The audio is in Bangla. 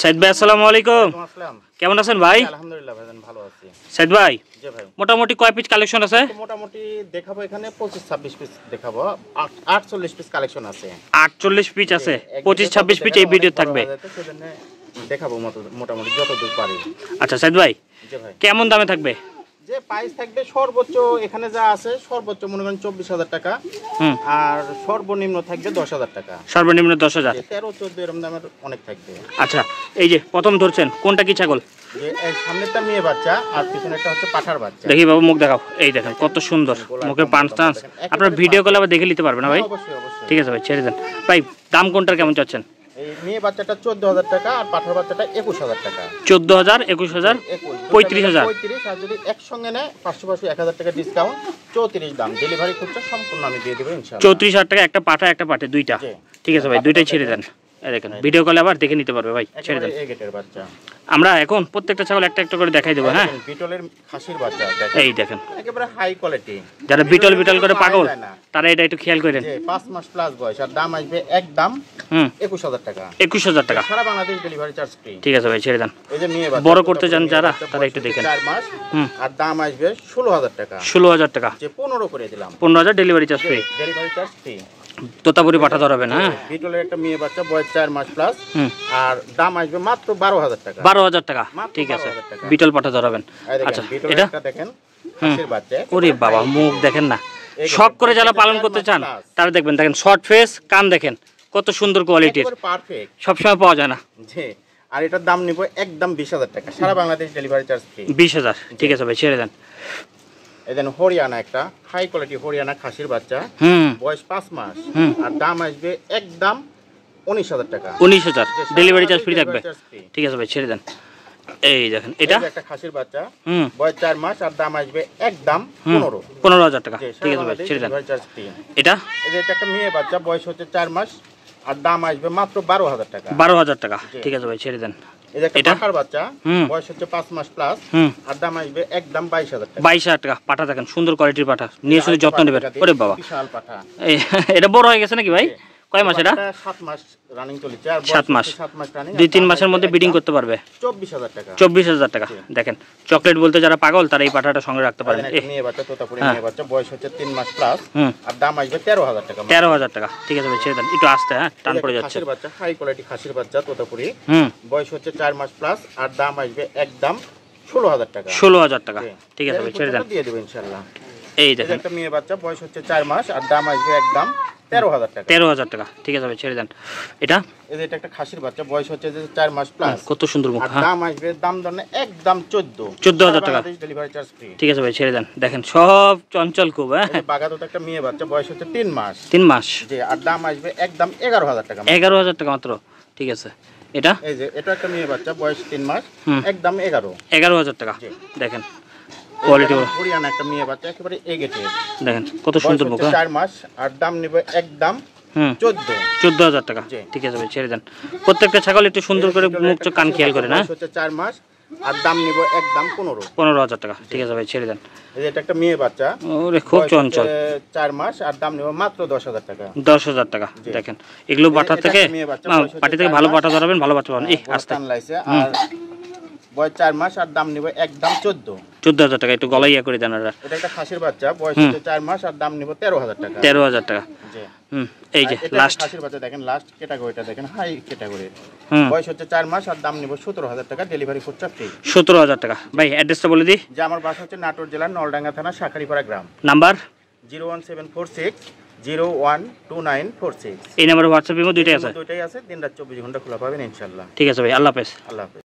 সাইদ ভাই আসসালামু আলাইকুম। কেমন আছেন ভাই? আলহামদুলিল্লাহ ভাইজান ভালো আছি। সাইদ ভাই, জি ভাই। মোটামুটি কয় পিস কালেকশন আছে? মোটামুটি দেখাবো এখানে 25-26 পিস দেখাবো। 48 পিস কালেকশন আছে। 48 পিস আছে, 25-26 পিস এই ভিডিও থাকবে। সেজন্য দেখাবো মোটামুটি যতদূর পারি। আচ্ছা সাইদ ভাই, জি ভাই। কেমন দামে থাকবে? যে প্রাইস থাকবে সর্বোচ্চ এখানে যা আছে সর্বোচ্চ মনে করেন 24,000 টাকা। আর সর্বনিম্ন থাকবে 10,000 টাকা। সর্বনিম্ন 10,000। 13-14 এরকম দামের অনেক থাকবে। আচ্ছা, এই যে প্রথম ধরছেন কোনটা কি ছাগল? যে এই সামনেরটা মেয়ে বাচ্চা আর পিছনেরটা হচ্ছে পাঠার বাচ্চা। দেখি বাবু মুখ দেখাও। এই দেখেন কত সুন্দর, মুখে পাঁচ টান্স। আপনার ভিডিও কলে আবার দেখে নিতে পারবেন না ভাই? অবশ্যই অবশ্যই। ঠিক আছে ভাই, ছেড়ে দেন। ভাই দাম কোনটার কেমন চাচ্ছেন? এই মেয়ে বাচ্চাটা 14,000 টাকা আর পাঠার বাচ্চাটা 21,000 টাকা। 14,000, 21,000, 35,000। 35 আর যদি একসঙ্গে নেয় 500 1,000 টাকা ডিসকাউন্ট, 34 দাম। ডেলিভারি খরচা সম্পূর্ণ আমি দিয়ে দেব ইনশাআল্লাহ। 34,000 টাকা একটা পাঠা একটা পাঠে দুইটা। ঠিক আছে ভাই, দুইটাই ছেড়ে দেন। এই দেখেন ভিডিও কলে আবার দেখে নিতে পারবে ভাই, ছেড়ে দেন। এই গেটের বাচ্চা আমরা এখন প্রত্যেকটা ছাগল একটা একটা করে দেখাই দেবো। হ্যাঁ, বিটলের খাসির বাচ্চা দেখেন, এই দেখেন একেবারে হাই কোয়ালিটি। যারা বিটল বিটল করে পাগল তারা এটা একটু খেয়াল করেন। যে 5 মাস প্লাস বয়স আর দাম আসবে একদম 21,000 টাকা। 21,000 টাকা সারা বাংলাদেশ ডেলিভারি চার্জ ফ্রি। ঠিক আছে ভাই, ছেড়ে দেন। এই যে মেয়ে বাচ্চা বড় করতে চান যারা তারা একটু দেখেন। 4 মাস আর দাম আসবে 16,000 টাকা। 16,000 টাকা, যে 15 করে দিলাম। 15,000 delivery charge free. Delivery charge free. Totapuri পাঠা ধরাবেন। হ্যাঁ, বিটলের একটা মেয়ে বাচ্চা বয়স 4 মাস প্লাস আর দাম আসবে মাত্র 12,000 টাকা। 12,000 টাকা, ঠিক আছে। বিটল পাঠা ধরাবেন। আচ্ছা, এটা দেখেন খাসির বাচ্চা। ওরে বাবা, মুখ দেখেন না। শখ করে যারা পালন করতে চান তারা দেখবেন। দেখেন শর্ট ফেস, কান দেখেন কত সুন্দর কোয়ালিটির, পারফেক্ট, সবসময় পাওয়া যায় না। জি। আর এটার দাম নিব একদম 20,000 টাকা। সারা বাংলাদেশ ডেলিভারি চার্জ ফ্রি। 20,000, ঠিক আছে ভাই, ছেড়ে দেন। এদেন হরিয়ানা একটা হাই কোয়ালিটি হরিয়ানা খাসির বাচ্চা, বয়স 5 মাস আর দাম আসবে একদম 19,000 টাকা। 19,000 ডেলিভারি চার্জ ফ্রি থাকবে। ঠিক আছে ভাই, ছেড়ে দেন। এই দেখেন এটা একটা খাসির বাচ্চা, বয়স 4 মাস আর দাম আসবে একদম 15,000 টাকা। ঠিক আছে ভাই, ছেড়ে দেন। এটা এটা একটা মেয়ে বাচ্চা, বয়স হচ্ছে 4 মাস আর দাম আসবে মাত্র 12,000 টাকা। 12,000 টাকা, ঠিক আছে ভাই, ছেড়ে দেন। এটা পাঠার বাচ্চা, বয়স হচ্ছে 5 মাস প্লাস আর দাম আসবে একদম 22,000 টাকা। 22,000 টাকা। পাঠা দেখেন সুন্দর কোয়ালিটির পাঠা, নিয়ে শুধু যত্ন নেবেন। ওরে বাবা, বিশাল পাঠা। এটা বড় হয়ে গেছে নাকি ভাই? কয় মাস এটা? 7 মাস রানিং চলছে আর 7 মাস। 7 মাস রানিং। 2-3 মাসের মধ্যে ব্রিডিং করতে পারবে। 24,000 টাকা। 24,000 টাকা। দেখেন চকলেট বলতে যারা পাগল তারা এই পাঠাটা সঙ্গে রাখতে পারেন। মেয়ে বাচ্চা, তোতাপুরি মেয়ে বাচ্চা, বয়স হচ্ছে 3 মাস প্লাস আর দাম আসবে 13,000 টাকা। 13,000 টাকা, ঠিক আছে ভাই, ছেড়ে দেন। একটু আস্তে, হ্যাঁ, টান পড়ে যাচ্ছে। খাসির বাচ্চা, হাই কোয়ালিটি খাসির বাচ্চা তোতাপুরি, বয়স হচ্ছে 4 মাস প্লাস আর দাম আসবে একদম 16,000 টাকা। 16,000 টাকা, ঠিক আছে ভাই, ছেড়ে দেন। দিয়ে দেব ইনশাআল্লাহ। এই দেখেন একটা মেয়ে বাচ্চা, বয়স হচ্ছে 4 মাস আর দাম আসবে একদম 13,000 টাকা। 13,000 টাকা, ঠিক আছে ভাই, ছেড়ে দেন। এটা এটা একটা খাসির বাচ্চা, বয়স হচ্ছে যে 4 মাস প্লাস, কত সুন্দর মুখ। হ্যাঁ, দাম আসবে দাম দর একদম 14,000 টাকা। Delivery charge free. ঠিক আছে ভাই, ছেড়ে দেন। দেখেন সব চঞ্চল খুব। হ্যাঁ, বাগাতোত একটা মেয়ে বাচ্চা, বয়স হচ্ছে 3 মাস। 3 মাস, জি, আর দাম আসবে একদম 11,000 টাকা। 11,000 টাকা মাত্র, ঠিক আছে। এটা এই যে এটা একটা মেয়ে বাচ্চা, বয়স 3 মাস, একদম 11,000 টাকা। দেখেন কোয়ালিটি হরিয়ানা একটা মেয়ে বাচ্চা, একেবারে এগেটে। দেখেন কত সুন্দর মুখ। 4 মাস আর দাম নিব একদম 14,000 টাকা। ঠিক আছে ভাই, ছেড়ে দেন। প্রত্যেকটা ছাগল একটু সুন্দর করে মুখ চোখ কান খেয়াল করে। না, 4 মাস আর দাম নিব একদম 15,000 টাকা। ঠিক আছে ভাই, ছেড়ে দেন। এটা একটা মেয়ে বাচ্চা, ওরে খুব চঞ্চল, 4 মাস আর দাম নিব মাত্র 10,000 টাকা। 10,000 টাকা। দেখেন এগুলো পাঠা থেকে, পাটি থেকে ভালো পাঠা ধরাবেন, ভালো বাচ্চা পাবেন। এই আস্তে আর বয়স 4 মাস আর দাম নিব একদম 14,000 টাকা। একটু গলাইয়া করে দেন। এটা একটা খাসির বাচ্চা, বয়স হচ্ছে 4 মাস আর দাম নিব 13,000 টাকা। 13,000 টাকা। এই যে লাস্ট খাসির বাচ্চা দেখেন, লাস্ট ক্যাটাগরিটা দেখেন, হাই ক্যাটাগরি, বয়স হচ্ছে 4 মাস আর দাম নিব 17,000 টাকা। ডেলিভারি খরচা ফ্রি। 17,000 টাকা। ভাই অ্যাড্রেসটা বলে দিই। যে আমার বাসা হচ্ছে নাটোর জেলার নলডাঙ্গা থানা শাকারিপাড়া গ্রাম। নাম্বার 01746 012946। এই নাম্বারে হোয়াটসঅ্যাপ ইমো দুইটাই আছে। দুইটাই আছে, দিন রাত 24 ঘন্টা খোলা পাবেন ইনশাআল্লাহ। ঠিক আছে ভাই, আল্লাহ হাফেজ। আল্লাহ হাফেজ।